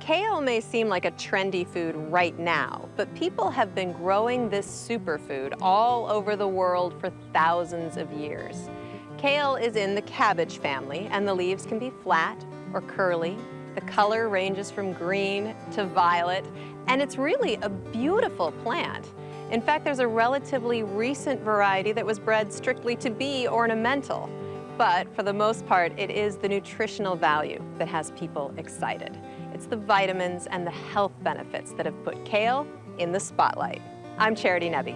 Kale may seem like a trendy food right now, but people have been growing this superfood all over the world for thousands of years. Kale is in the cabbage family, and the leaves can be flat or curly. The color ranges from green to violet, and it's really a beautiful plant. In fact, there's a relatively recent variety that was bred strictly to be ornamental. But for the most part, it is the nutritional value that has people excited. It's the vitamins and the health benefits that have put kale in the spotlight. I'm Charity Nebbe.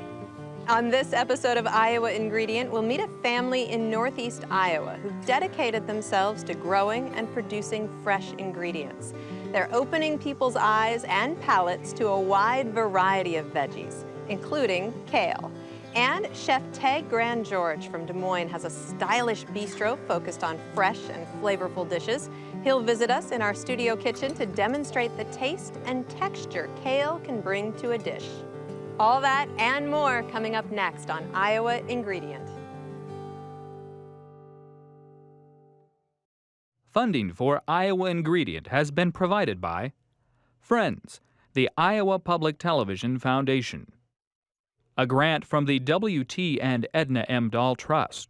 On this episode of Iowa Ingredient, we'll meet a family in Northeast Iowa who dedicated themselves to growing and producing fresh ingredients. They're opening people's eyes and palates to a wide variety of veggies, including kale. And Chef Tag Grandgeorge from Des Moines has a stylish bistro focused on fresh and flavorful dishes. He'll visit us in our studio kitchen to demonstrate the taste and texture kale can bring to a dish. All that and more coming up next on Iowa Ingredient. Funding for Iowa Ingredient has been provided by Friends, the Iowa Public Television Foundation. A grant from the W.T. and Edna M. Dahl Trust.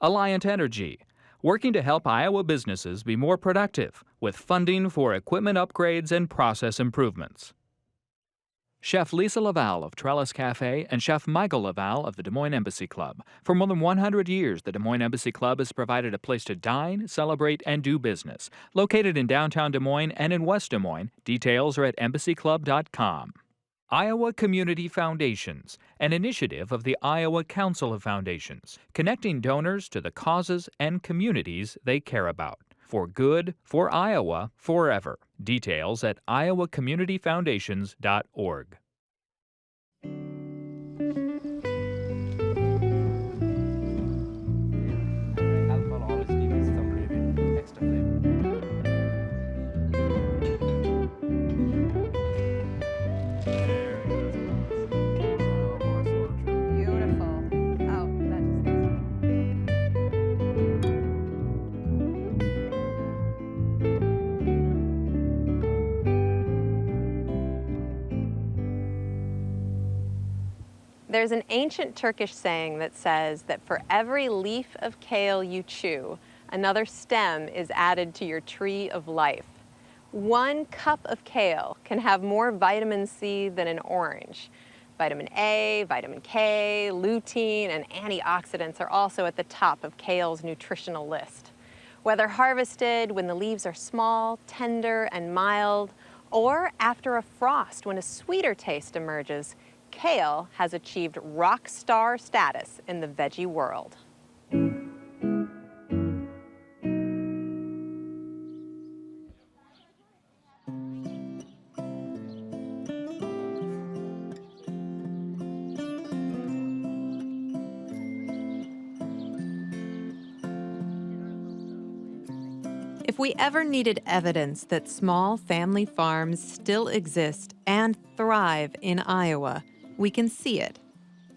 Alliant Energy, working to help Iowa businesses be more productive with funding for equipment upgrades and process improvements. Chef Lisa Laval of Trellis Cafe and Chef Michael Laval of the Des Moines Embassy Club. For more than 100 years, the Des Moines Embassy Club has provided a place to dine, celebrate, and do business. Located in downtown Des Moines and in West Des Moines, details are at embassyclub.com. Iowa Community Foundations, an initiative of the Iowa Council of Foundations, connecting donors to the causes and communities they care about. For good, for Iowa, forever. Details at iowacommunityfoundations.org. There's an ancient Turkish saying that says that for every leaf of kale you chew, another stem is added to your tree of life. 1 cup of kale can have more vitamin C than an orange. Vitamin A, vitamin K, lutein, and antioxidants are also at the top of kale's nutritional list. Whether harvested when the leaves are small, tender, and mild, or after a frost when a sweeter taste emerges, kale has achieved rock star status in the veggie world. If we ever needed evidence that small family farms still exist and thrive in Iowa, we can see it,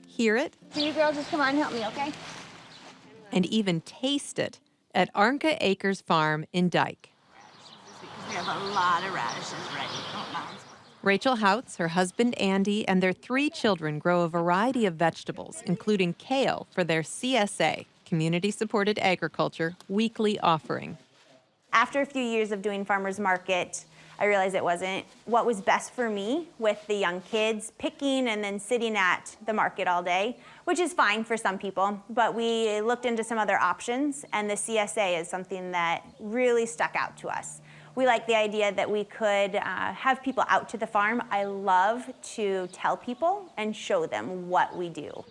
hear it, Can you girls just come on and help me, okay? and even taste it at Arnka Acres Farm in Dike. We have a lot of radishes ready. Rachel Houts, her husband Andy, and their 3 children grow a variety of vegetables, including kale, for their CSA, Community Supported Agriculture, weekly offering. After a few years of doing farmers market, I realized it wasn't what was best for me with the young kids picking and then sitting at the market all day, which is fine for some people, but we looked into some other options, and the CSA is something that really stuck out to us. We like the idea that we could have people out to the farm. I love to tell people and show them what we do.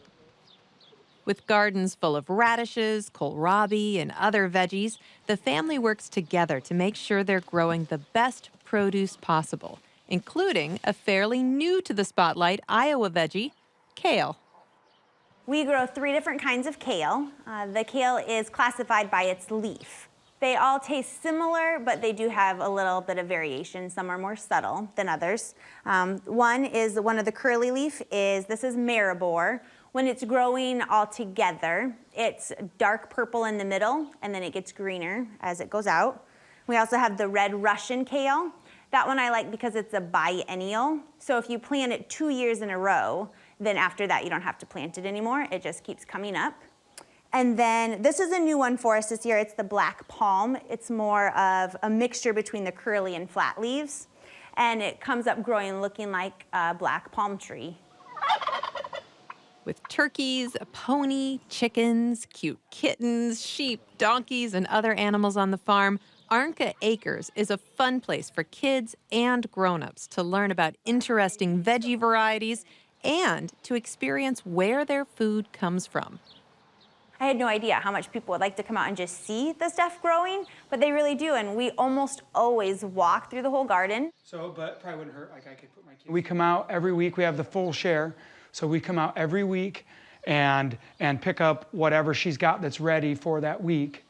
With gardens full of radishes, kohlrabi, and other veggies, the family works together to make sure they're growing the best produce possible, including a fairly new to the spotlight Iowa veggie, kale. We grow 3 different kinds of kale. The kale is classified by its leaf. They all taste similar, but they do have a little bit of variation. Some are more subtle than others. One of the curly leaf this is Maribor. When it's growing all together, it's dark purple in the middle, and then it gets greener as it goes out. We also have the red Russian kale. That one I like because it's a biennial. So if you plant it 2 years in a row, then after that you don't have to plant it anymore. It just keeps coming up. And then this is a new one for us this year. It's the black palm. It's more of a mixture between the curly and flat leaves. And it comes up growing looking like a black palm tree. With turkeys, a pony, chickens, cute kittens, sheep, donkeys, and other animals on the farm, Arnka Acres is a fun place for kids and grown-ups to learn about interesting veggie varieties and to experience where their food comes from. I had no idea how much people would like to come out and just see the stuff growing, but they really do, and we almost always walk through the whole garden. So, but probably wouldn't hurt, like I could put my kids. We come out every week, we have the full share, so we come out every week and pick up whatever she's got that's ready for that week.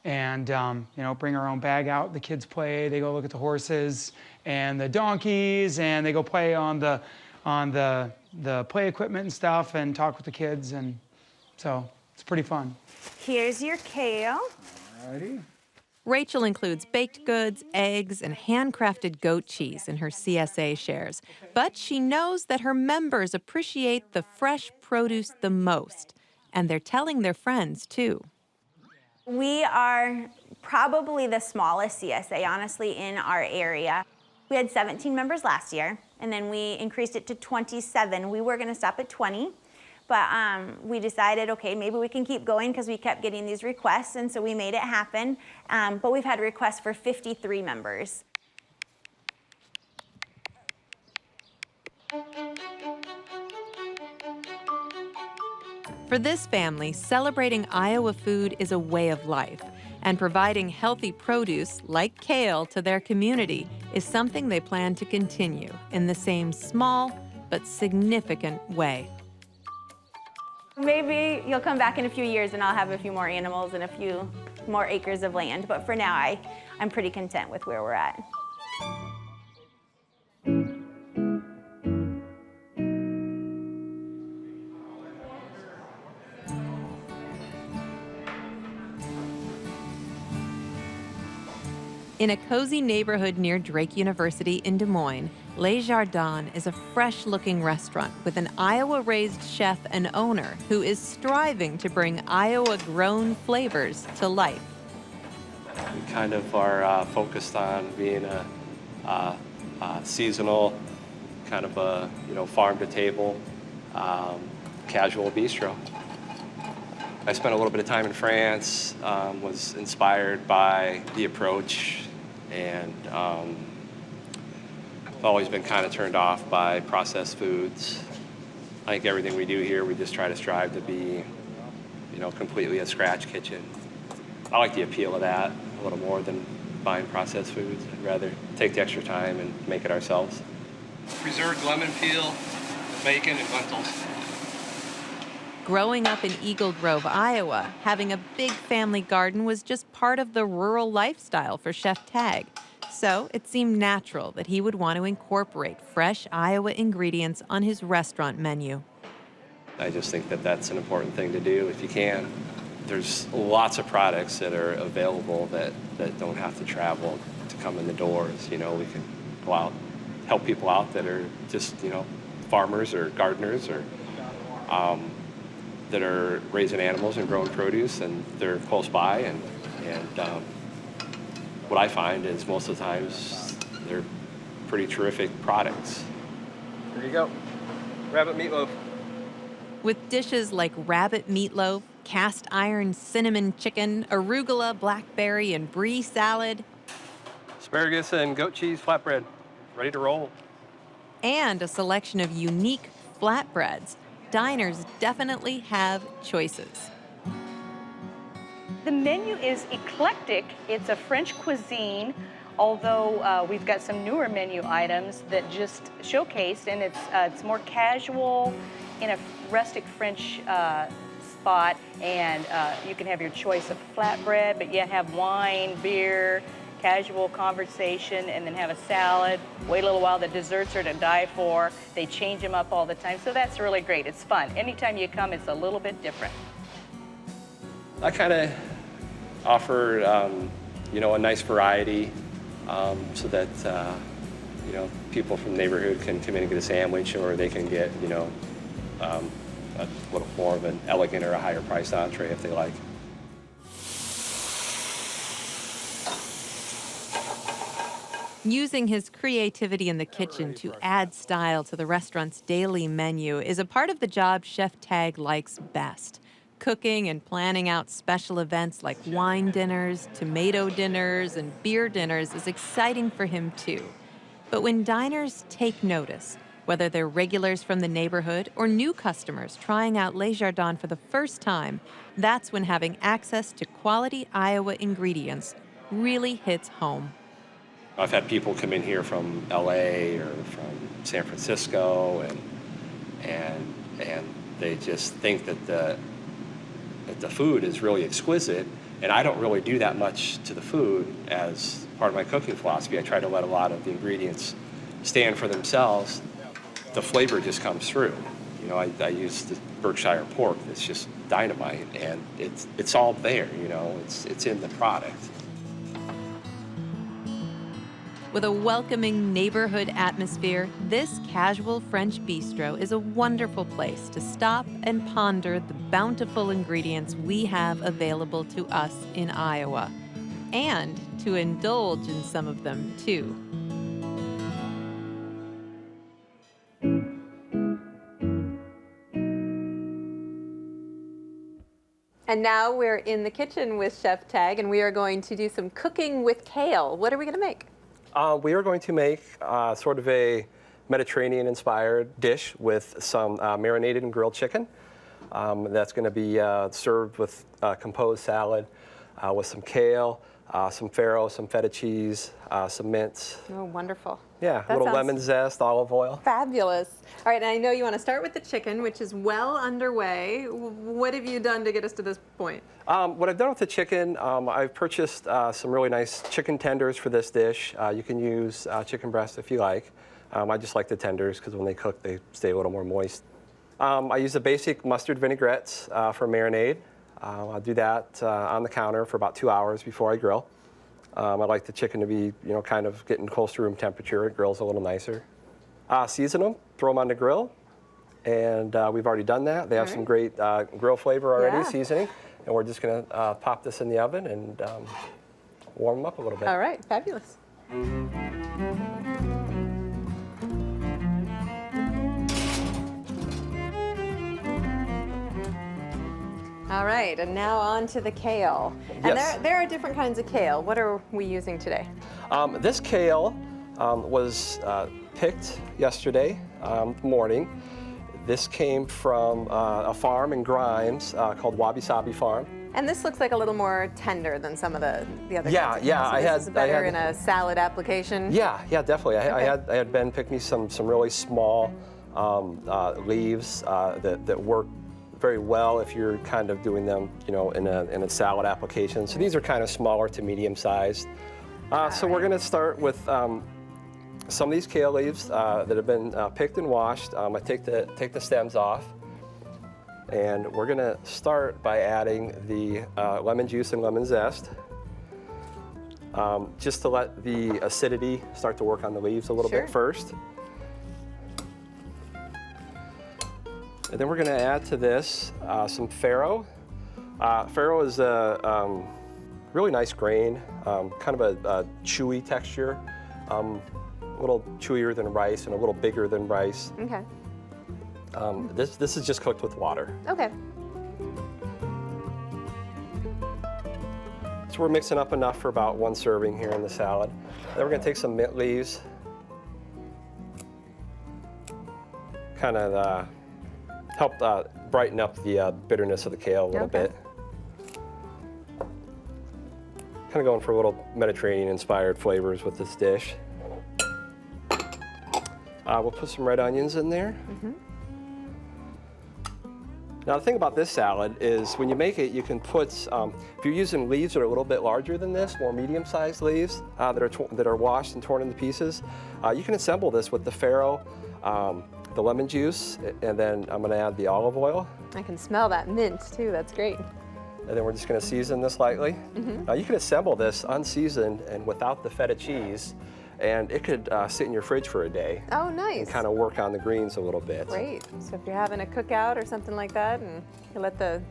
And, you know, bring our own bag out, the kids play, they go look at the horses and the donkeys, and they go play on the play equipment and stuff and talk with the kids, and so it's pretty fun. Here's your kale. Alrighty. Rachel includes baked goods, eggs, and handcrafted goat cheese in her CSA shares. But she knows that her members appreciate the fresh produce the most, and they're telling their friends, too. We are probably the smallest CSA, honestly, in our area. We had 17 members last year, and then we increased it to 27. We were going to stop at 20. But we decided, okay, maybe we can keep going because we kept getting these requests, and so we made it happen. But we've had requests for 53 members. For this family, celebrating Iowa food is a way of life, and providing healthy produce like kale to their community is something they plan to continue in the same small but significant way. Maybe you'll come back in a few years and I'll have a few more animals and a few more acres of land, but for now I'm pretty content with where we're at. In a cozy neighborhood near Drake University in Des Moines, Le Jardin is a fresh-looking restaurant with an Iowa-raised chef and owner who is striving to bring Iowa-grown flavors to life. We kind of are focused on being a seasonal, kind of a farm-to-table, casual bistro. I spent a little bit of time in France, was inspired by the approach, and I've always been kind of turned off by processed foods. I think everything we do here, we just try to strive to be, completely a scratch kitchen. I like the appeal of that a little more than buying processed foods. I'd rather take the extra time and make it ourselves. Preserved lemon peel, bacon, and lentils. Growing up in Eagle Grove, Iowa, having a big family garden was just part of the rural lifestyle for Chef Tag. So it seemed natural that he would want to incorporate fresh Iowa ingredients on his restaurant menu. I just think that that's an important thing to do if you can. There's lots of products that are available that don't have to travel to come in the doors. We can go out, help people out that are just, farmers or gardeners or that are raising animals and growing produce, and they're close by. And what I find is most of the times they're pretty terrific products. Here you go, rabbit meatloaf. With dishes like rabbit meatloaf, cast iron cinnamon chicken, arugula, blackberry, and brie salad. Asparagus and goat cheese flatbread, ready to roll. And a selection of unique flatbreads, diners definitely have choices. The menu is eclectic. It's a French cuisine, although we've got some newer menu items that just showcased, and it's more casual in a rustic French spot, and you can have your choice of flatbread, but yet have wine, beer, casual conversation, and then have a salad. Wait a little while, the desserts are to die for. They change them up all the time, so that's really great. It's fun. Anytime you come, it's a little bit different. I kind of offer, a nice variety. so that people from the neighborhood can come in and get a sandwich, or they can get a little more of an elegant or a higher priced entree if they like. Using his creativity in the kitchen to add style to the restaurant's daily menu is a part of the job Chef Tag likes best. Cooking and planning out special events like wine dinners, tomato dinners, and beer dinners is exciting for him too. But when diners take notice, whether they're regulars from the neighborhood or new customers trying out Les Jardins for the first time, that's when having access to quality Iowa ingredients really hits home. I've had people come in here from LA or from San Francisco, and they just think that the food is really exquisite, and I don't really do that much to the food as part of my cooking philosophy. I try to let a lot of the ingredients stand for themselves. The flavor just comes through. I use the Berkshire pork that's just dynamite, and it's all there. It's in the product. With a welcoming neighborhood atmosphere, this casual French bistro is a wonderful place to stop and ponder the bountiful ingredients we have available to us in Iowa, and to indulge in some of them too. And now we're in the kitchen with Chef Tag, and we are going to do some cooking with kale. What are we going to make? We are going to make sort of a Mediterranean-inspired dish with some marinated and grilled chicken. That's going to be served with composed salad with some kale, some farro, some feta cheese, some mince. Oh, wonderful. Yeah, That a little sounds lemon zest, olive oil. Fabulous. All right, and I know you want to start with the chicken, which is well underway. What have you done to get us to this point? What I've done with the chicken, I've purchased some really nice chicken tenders for this dish. You can use chicken breast if you like. I just like the tenders because when they cook, they stay a little more moist. I use the basic mustard vinaigrettes for marinade. I'll do that on the counter for about 2 hours before I grill. I like the chicken to be, kind of getting close to room temperature. It grills a little nicer. Season them, throw them on the grill, and we've already done that. They have some great grill flavor already, seasoning, and we're just going to pop this in the oven and warm them up a little bit. All right, fabulous. All right, and now on to the kale. And Yes. there are different kinds of kale. What are we using today? This kale was picked yesterday morning. This came from a farm in Grimes called Wabi Sabi Farm. And this looks like a little more tender than some of the other Yeah, kinds of yeah, kale. So I this had- is better I had- in a salad application? Yeah, definitely. I Okay. had Ben pick me some really small leaves that work very well if you're kind of doing them, in a salad application. So these are kind of smaller to medium sized. So we're going to start with some of these kale leaves that have been picked and washed. I take the stems off, and we're going to start by adding the lemon juice and lemon zest, just to let the acidity start to work on the leaves a little Sure. bit first. And then we're going to add to this some farro. Farro is a really nice grain, kind of a chewy texture, a little chewier than rice and a little bigger than rice. Okay. This is just cooked with water. Okay. So we're mixing up enough for about 1 serving here in the salad. Then we're going to take some mint leaves, kind of help brighten up the bitterness of the kale a little bit. Kind of going for a little Mediterranean-inspired flavors with this dish. We'll put some red onions in there. Now the thing about this salad is when you make it, you can put, if you're using leaves that are a little bit larger than this, more medium-sized leaves that are washed and torn into pieces, you can assemble this with the farro, the lemon juice, and then I'm going to add the olive oil. I can smell that mint too. That's great. And then we're just going to season this lightly. Now you can assemble this unseasoned and without the feta cheese, and it could sit in your fridge for a day. Oh, nice. And kind of work on the greens a little bit. Great. So if you're having a cookout or something like that, and you let the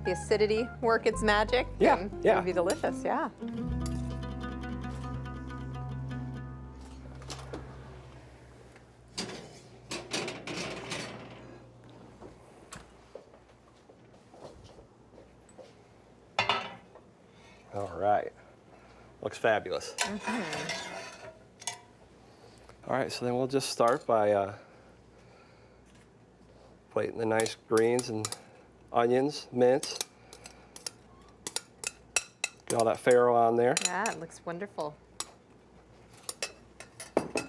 acidity work its magic, Yeah, then yeah. it would be delicious. Yeah. All right. Looks fabulous. All right, so then we'll just start by plating the nice greens and onions, mint. Get all that farro on there. Yeah, it looks wonderful. Then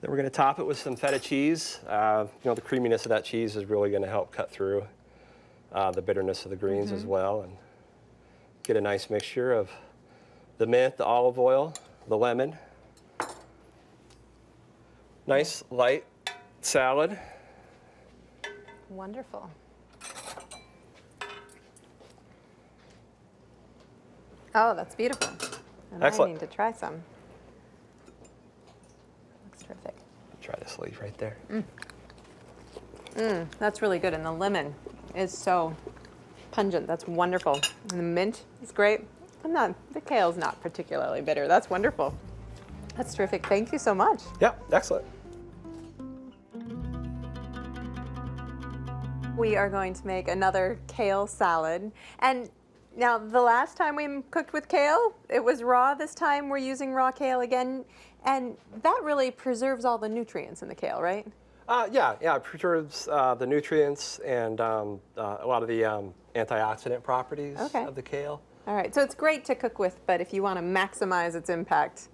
we're going to top it with some feta cheese. You know, the creaminess of that cheese is really going to help cut through the bitterness of the greens as well, and get a nice mixture of the mint, the olive oil, the lemon. Nice light salad. Wonderful. Oh, that's beautiful. And Excellent. I need to try some. Looks terrific. Try this leaf right there. That's really good, and the lemon is so pungent. That's wonderful. And the mint is great. The kale's not particularly bitter. That's wonderful. That's terrific. Thank you so much. Yeah, excellent. We are going to make another kale salad. And now, the last time we cooked with kale, it was raw. This time we're using raw kale again. And that really preserves all the nutrients in the kale, right? Yeah, it preserves the nutrients and a lot of the antioxidant properties of the kale. All right, so it's great to cook with, but if you want to maximize its impact,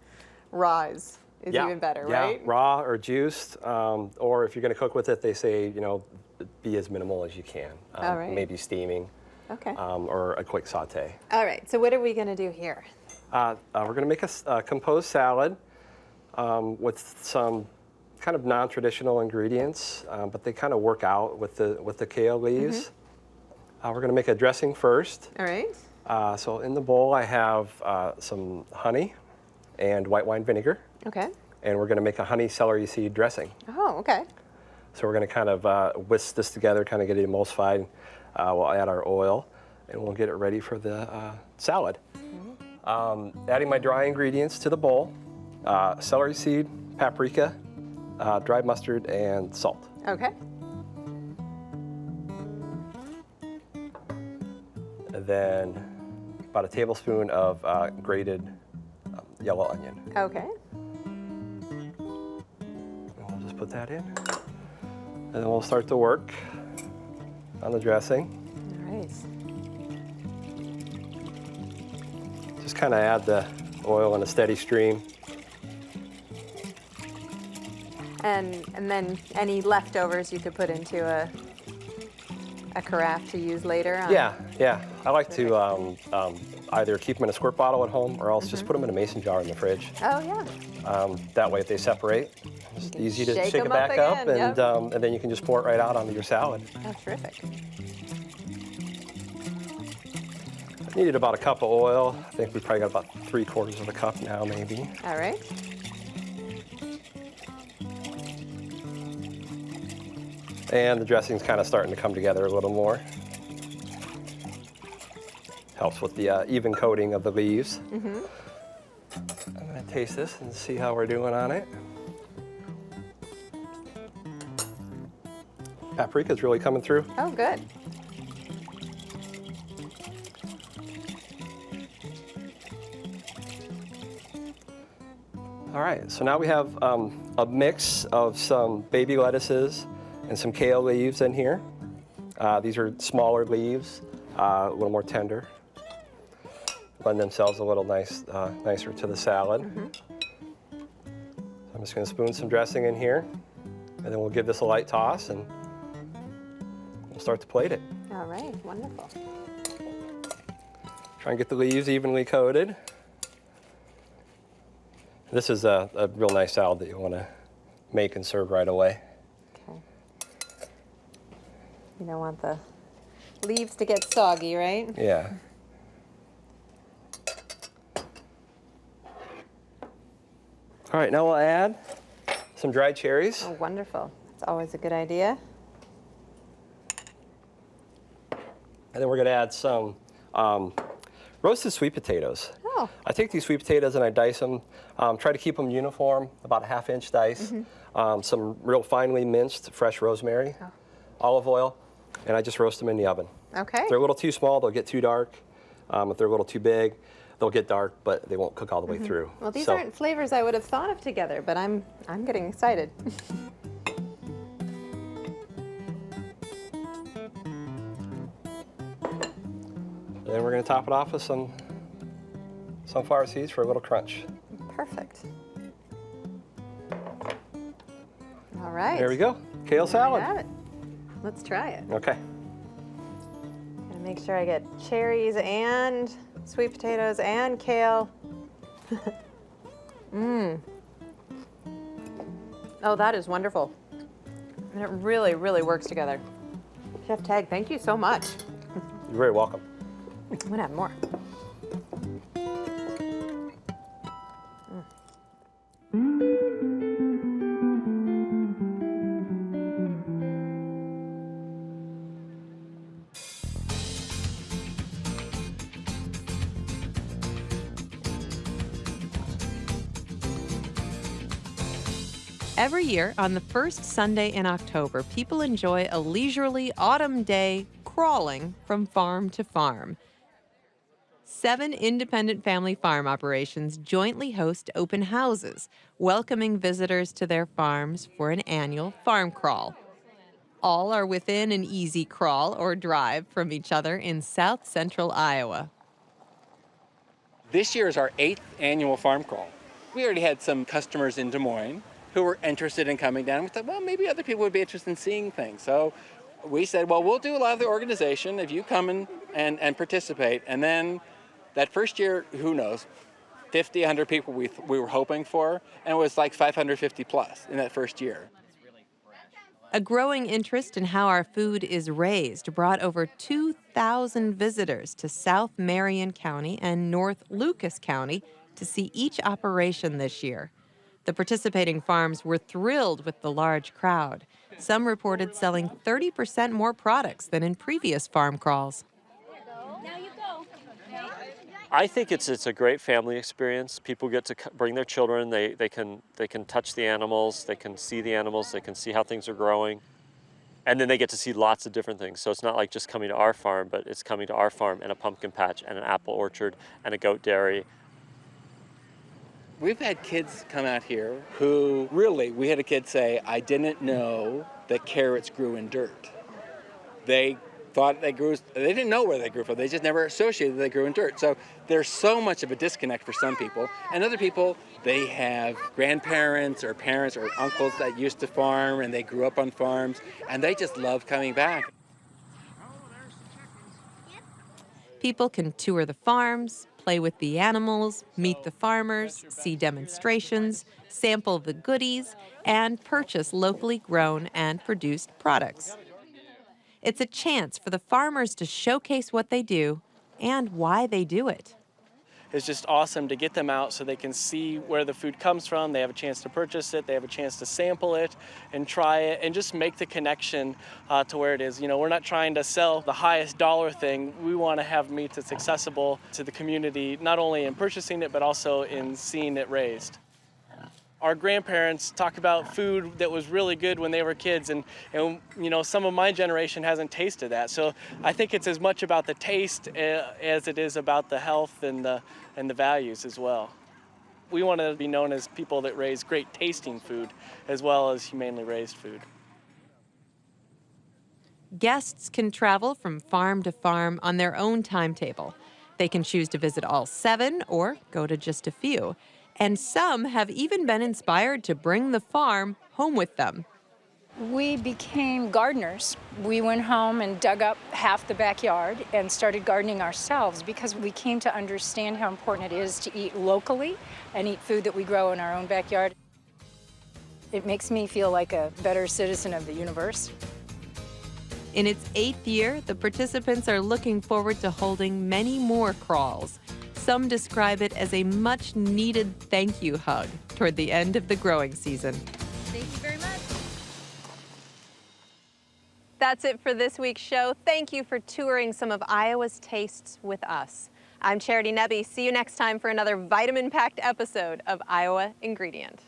raw is even better, right? Yeah, raw or juiced, or if you're going to cook with it, they say, you know, be as minimal as you can. All right. Maybe steaming, Okay. or a quick saute. All right, so what are we going to do here? We're going to make a composed salad with some kind of non-traditional ingredients, but they kind of work out with the kale leaves. We're going to make a dressing first. All right. So in the bowl, I have some honey and white wine vinegar, Okay. and we're going to make a honey celery seed dressing. Oh, okay. So we're going to kind of whisk this together, kind of get it emulsified. We'll add our oil, and we'll get it ready for the salad. Adding my dry ingredients to the bowl: celery seed, paprika, dried mustard, and salt. Okay. And then about a tablespoon of grated yellow onion. Okay. And we'll just put that in. And then we'll start to work on the dressing. All right. Just kind of add the oil in a steady stream. And then any leftovers you could put into a carafe to use later on? Yeah. I like to either keep them in a squirt bottle at home or else just put them in a mason jar in the fridge. Oh, yeah. That way, if they separate, it's easy to shake shake them it back up up, again, and, yep. And then you can just pour it right out onto your salad. Oh, terrific. Needed about a cup of oil. I think we probably got about 3/4 of a cup now, maybe. All right. And the dressing's kind of starting to come together a little more. Helps with the even coating of the leaves. I'm gonna taste this and see how we're doing on it. Paprika's really coming through. Oh, good. All right, so now we have a mix of some baby lettuces and some kale leaves in here. These are smaller leaves, a little more tender. Lend themselves a little nicer to the salad. I'm just gonna spoon some dressing in here, and then we'll give this a light toss, and we'll start to plate it. All right, wonderful. Try and get the leaves evenly coated. This is a real nice salad that you wanna make and serve right away. Okay. You don't want the leaves to get soggy, right? Yeah. All right, now we'll add some dried cherries. Oh, wonderful. That's always a good idea. And then we're going to add some roasted sweet potatoes. Oh. I take these sweet potatoes and I dice them, try to keep them uniform, about a 1/2 inch dice, some real finely minced fresh rosemary, olive oil, and I just roast them in the oven. Okay. If they're a little too small, they'll get too dark. If they're a little too big, they'll get dark, but they won't cook all the way through. Well, these aren't flavors I would have thought of together, but I'm getting excited. And then we're going to top it off with some sunflower seeds for a little crunch. Perfect. All right. There we go. Kale salad. Have it. Let's try it. Okay. Gotta make sure I get cherries and sweet potatoes and kale. Oh, that is wonderful. And it really, really works together. Chef Tag, thank you so much. You're very welcome. I'm gonna have more. Every year, on the first Sunday in October, people enjoy a leisurely autumn day crawling from farm to farm. 7 independent family farm operations jointly host open houses, welcoming visitors to their farms for an annual farm crawl. All are within an easy crawl or drive from each other in south central Iowa. This year is our 8th annual farm crawl. We already had some customers in Des Moines who were interested in coming down. We thought, well, maybe other people would be interested in seeing things. So we said, well, we'll do a lot of the organization if you come and participate. And then that first year, who knows, 50, 100 people we were hoping for, and it was like 550 plus in that first year. A growing interest in how our food is raised brought over 2,000 visitors to South Marion County and North Lucas County to see each operation this year. The participating farms were thrilled with the large crowd. Some reported selling 30% more products than in previous farm crawls. I think it's a great family experience. People get to bring their children. They can touch the animals. They can see the animals. They can see how things are growing. And then they get to see lots of different things. So it's not like just coming to our farm, but it's coming to our farm and a pumpkin patch and an apple orchard and a goat dairy. We've had kids come out here who really, we had a kid say, I didn't know that carrots grew in dirt. They thought they didn't know where they grew from. They just never associated they grew in dirt. So there's so much of a disconnect for some people. And other people, they have grandparents or parents or uncles that used to farm and they grew up on farms and they just love coming back. People can tour the farms, play with the animals, meet the farmers, see demonstrations, sample the goodies, and purchase locally grown and produced products. It's a chance for the farmers to showcase what they do and why they do it. It's just awesome to get them out so they can see where the food comes from. They have a chance to purchase it. They have a chance to sample it and try it and just make the connection to where it is. You know, we're not trying to sell the highest dollar thing. We want to have meat that's accessible to the community, not only in purchasing it, but also in seeing it raised. Our grandparents talk about food that was really good when they were kids, and you know, some of my generation hasn't tasted that. So I think it's as much about the taste as it is about the health and the values as well. We want to be known as people that raise great tasting food as well as humanely raised food. Guests can travel from farm to farm on their own timetable. They can choose to visit all 7 or go to just a few. And some have even been inspired to bring the farm home with them. We became gardeners. We went home and dug up half the backyard and started gardening ourselves because we came to understand how important it is to eat locally and eat food that we grow in our own backyard. It makes me feel like a better citizen of the universe. In its 8th year, the participants are looking forward to holding many more crawls. Some describe it as a much-needed thank you hug toward the end of the growing season. Thank you very much. That's it for this week's show. Thank you for touring some of Iowa's tastes with us. I'm Charity Nebbe. See you next time for another vitamin-packed episode of Iowa Ingredient.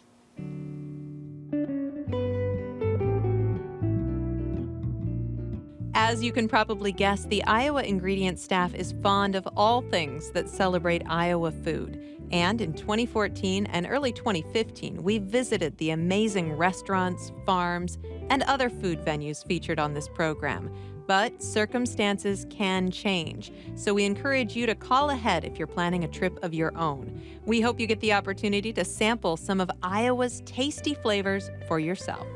As you can probably guess, the Iowa Ingredient staff is fond of all things that celebrate Iowa food. And in 2014 and early 2015, we visited the amazing restaurants, farms, and other food venues featured on this program. But circumstances can change, so we encourage you to call ahead if you're planning a trip of your own. We hope you get the opportunity to sample some of Iowa's tasty flavors for yourself.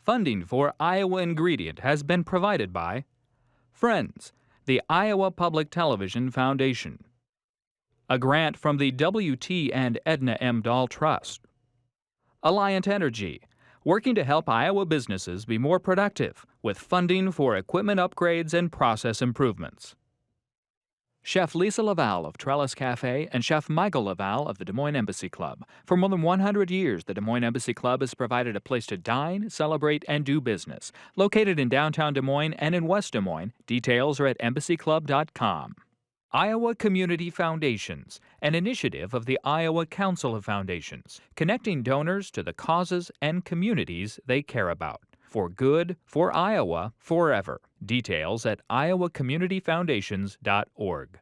Funding for Iowa Ingredient has been provided by Friends, the Iowa Public Television Foundation. A grant from the W.T. and Edna M. Dahl Trust. Alliant Energy, working to help Iowa businesses be more productive with funding for equipment upgrades and process improvements. Chef Lisa Laval of Trellis Cafe and Chef Michael Laval of the Des Moines Embassy Club. For more than 100 years, the Des Moines Embassy Club has provided a place to dine, celebrate, and do business. Located in downtown Des Moines and in West Des Moines, details are at embassyclub.com. Iowa Community Foundations, an initiative of the Iowa Council of Foundations, connecting donors to the causes and communities they care about. For good, for Iowa, forever. Details at iowacommunityfoundations.org.